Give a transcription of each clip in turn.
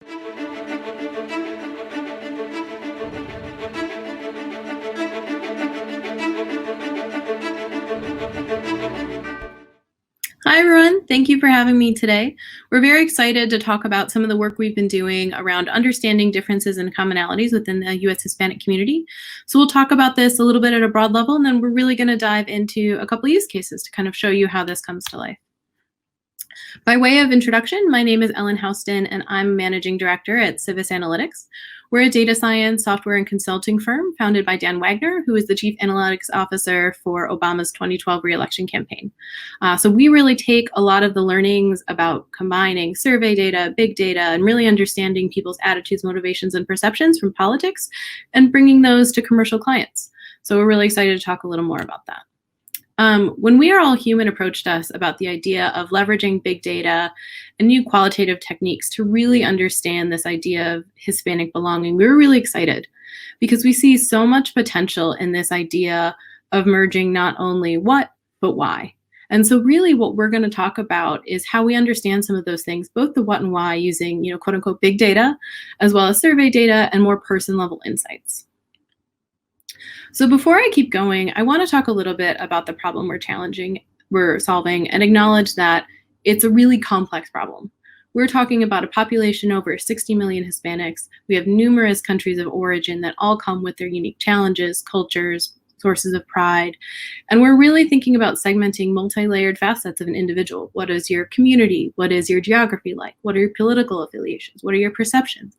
Hi, everyone. Thank you for having me today. We're very excited to talk about some of the work we've been doing around understanding differences and commonalities within the U.S. Hispanic community. So we'll talk about this a little bit at a broad level, and then we're really going to dive into a couple use cases to kind of show you how this comes to life. By way of introduction, my name is Ellen Houston, and I'm Managing Director at Civis Analytics. We're a data science, software, and consulting firm founded by Dan Wagner, who is the Chief Analytics Officer for Obama's 2012 re-election campaign. So we really take a lot of the learnings about combining survey data, big data, and really understanding people's attitudes, motivations, and perceptions from politics and bringing those to commercial clients. So we're really excited to talk a little more about that. When We Are All Human approached us about the idea of leveraging big data and new qualitative techniques to really understand this idea of Hispanic belonging, we were really excited because we see so much potential in this idea of merging not only what, but why. And so really what we're going to talk about is how we understand some of those things, both the what and why using, quote unquote, big data, as well as survey data and more person level insights. So before I keep going, I want to talk a little bit about the problem we're solving, and acknowledge that it's a really complex problem. We're talking about a population over 60 million Hispanics. We have numerous countries of origin that all come with their unique challenges, cultures, sources of pride. And we're really thinking about segmenting multi-layered facets of an individual. What is your community? What is your geography like? What are your political affiliations? What are your perceptions?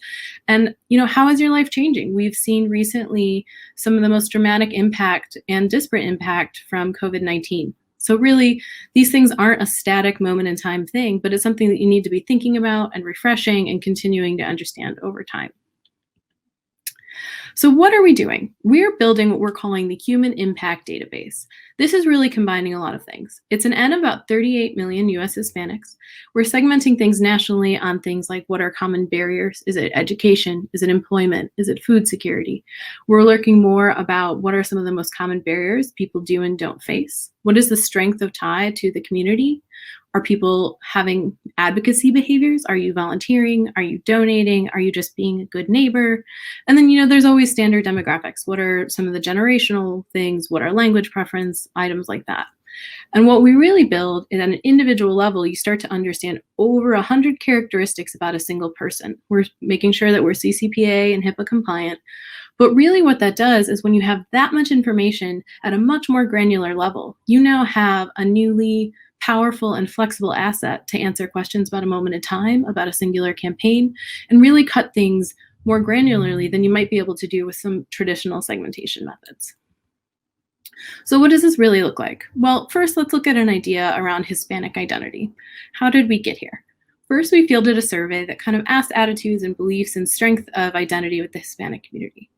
And, how is your life changing? We've seen recently some of the most dramatic impact and disparate impact from COVID-19. So really, these things aren't a static moment in time thing, but it's something that you need to be thinking about and refreshing and continuing to understand over time. So what are we doing? We're building what we're calling the Human Impact Database. This is really combining a lot of things. It's an N of about 38 million US Hispanics. We're segmenting things nationally on things like what are common barriers? Is it education? Is it employment? Is it food security? We're looking more about what are some of the most common barriers people do and don't face? What is the strength of tie to the community? Are people having advocacy behaviors? Are you volunteering? Are you donating? Are you just being a good neighbor? And then, there's always standard demographics. What are some of the generational things? What are language preference? Items like that. And what we really build is at an individual level, you start to understand over 100 characteristics about a single person. We're making sure that we're CCPA and HIPAA compliant. But really what that does is when you have that much information at a much more granular level, you now have a newly powerful and flexible asset to answer questions about a moment in time, about a singular campaign, and really cut things more granularly than you might be able to do with some traditional segmentation methods. So what does this really look like? Well, first, let's look at an idea around Hispanic identity. How did we get here? First, we fielded a survey that kind of asked attitudes and beliefs and strength of identity with the Hispanic community.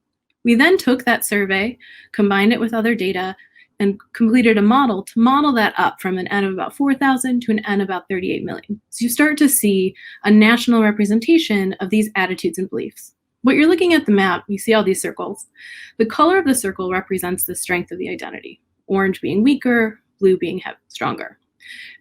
We then took that survey, combined it with other data, and completed a model to model that up from an N of about 4,000 to an N of about 38 million. So you start to see a national representation of these attitudes and beliefs. What you're looking at the map, you see all these circles. The color of the circle represents the strength of the identity, orange being weaker, blue being stronger.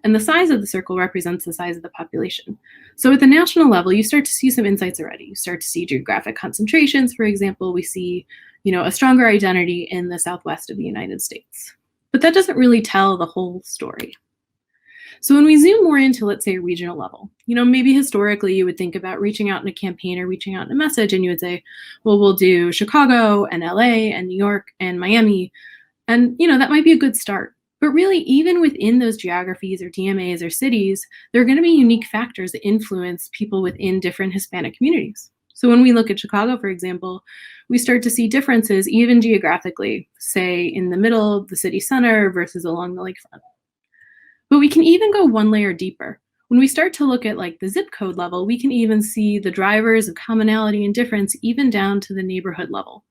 And the size of the circle represents the size of the population. So at the national level, you start to see some insights already. You start to see geographic concentrations. For example, we see a stronger identity in the Southwest of the United States. But that doesn't really tell the whole story. So when we zoom more into, let's say, a regional level, maybe historically you would think about reaching out in a campaign or reaching out in a message, and you would say, well, we'll do Chicago and LA and New York and Miami. And, that might be a good start. But really, even within those geographies or DMAs or cities, there are going to be unique factors that influence people within different Hispanic communities. So when we look at Chicago, for example, we start to see differences even geographically, say in the middle of the city center versus along the lakefront. But we can even go one layer deeper. When we start to look at the zip code level, we can even see the drivers of commonality and difference even down to the neighborhood level.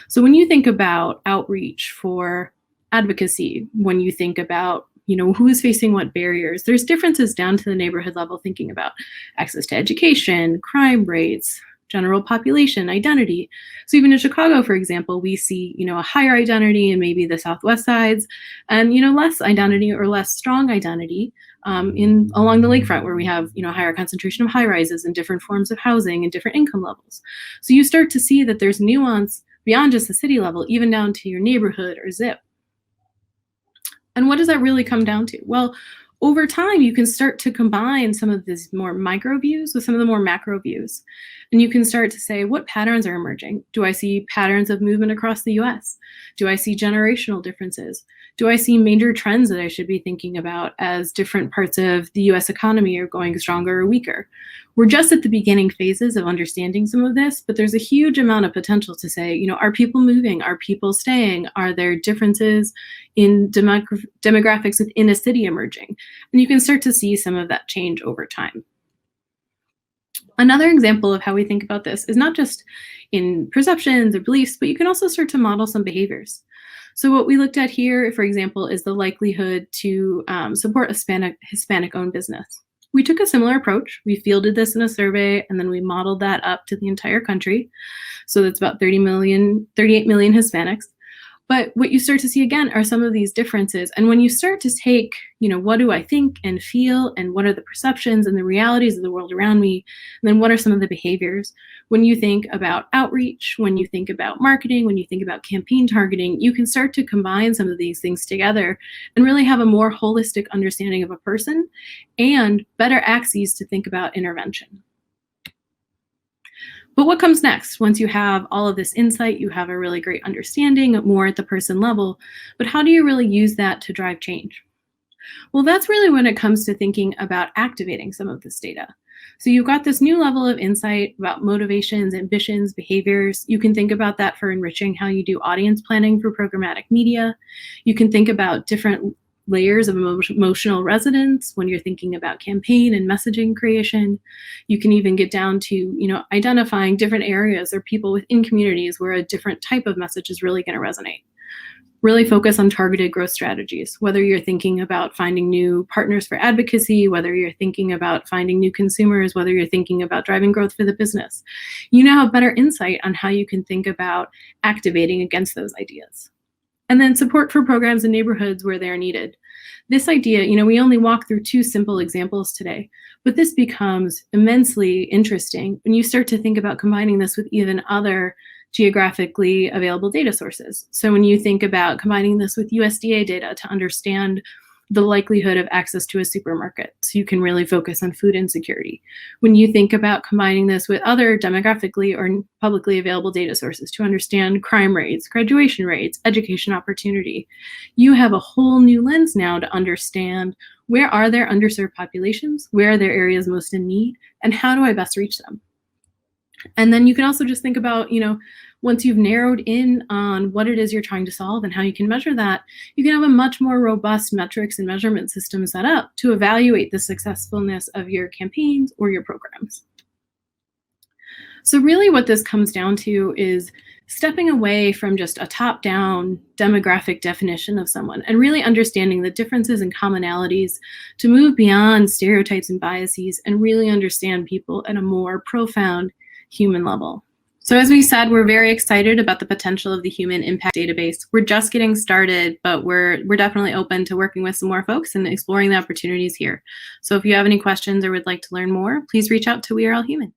So when you think about outreach for advocacy, when you think about who is facing what barriers, there's differences down to the neighborhood level, thinking about access to education, crime rates, general population, identity. So even in Chicago, for example, we see, a higher identity in maybe the Southwest sides and, less identity or less strong identity in along the lakefront where we have, higher concentration of high rises and different forms of housing and different income levels. So you start to see that there's nuance beyond just the city level, even down to your neighborhood or zip. And what does that really come down to? Well, over time, you can start to combine some of these more micro views with some of the more macro views. And you can start to say, what patterns are emerging? Do I see patterns of movement across the US? Do I see generational differences? Do I see major trends that I should be thinking about as different parts of the US economy are going stronger or weaker? We're just at the beginning phases of understanding some of this, but there's a huge amount of potential to say, are people moving? Are people staying? Are there differences in demographics within a city emerging? And you can start to see some of that change over time. Another example of how we think about this is not just in perceptions or beliefs, but you can also start to model some behaviors. So what we looked at here, for example, is the likelihood to support a Hispanic-owned business. We took a similar approach. We fielded this in a survey, and then we modeled that up to the entire country. So that's about 38 million Hispanics. But what you start to see again are some of these differences. And when you start to take, what do I think and feel, and what are the perceptions and the realities of the world around me, and then what are some of the behaviors? When you think about outreach, when you think about marketing, when you think about campaign targeting, you can start to combine some of these things together and really have a more holistic understanding of a person and better axes to think about intervention. But what comes next? Once you have all of this insight, you have a really great understanding more at the person level, but how do you really use that to drive change? Well, that's really when it comes to thinking about activating some of this data. So you've got this new level of insight about motivations, ambitions, behaviors. You can think about that for enriching how you do audience planning for programmatic media. You can think about different layers of emotional resonance when you're thinking about campaign and messaging creation. You can even get down to, identifying different areas or people within communities where a different type of message is really going to resonate. Really focus on targeted growth strategies, whether you're thinking about finding new partners for advocacy, whether you're thinking about finding new consumers, whether you're thinking about driving growth for the business. You now have better insight on how you can think about activating against those ideas. And then support for programs in neighborhoods where they're needed. This idea, we only walk through two simple examples today, but this becomes immensely interesting when you start to think about combining this with even other geographically available data sources. So when you think about combining this with USDA data to understand the likelihood of access to a supermarket, so you can really focus on food insecurity. When you think about combining this with other demographically or publicly available data sources to understand crime rates, graduation rates, education opportunity, you have a whole new lens now to understand where are there underserved populations, where are there areas most in need, and how do I best reach them? And then you can also just think about, once you've narrowed in on what it is you're trying to solve and how you can measure that, you can have a much more robust metrics and measurement system set up to evaluate the successfulness of your campaigns or your programs. So really what this comes down to is stepping away from just a top-down demographic definition of someone and really understanding the differences and commonalities to move beyond stereotypes and biases and really understand people at a more profound human level. So as we said, we're very excited about the potential of the Human Impact Database. We're just getting started, but we're definitely open to working with some more folks and exploring the opportunities here. So if you have any questions or would like to learn more, please reach out to We Are All Human.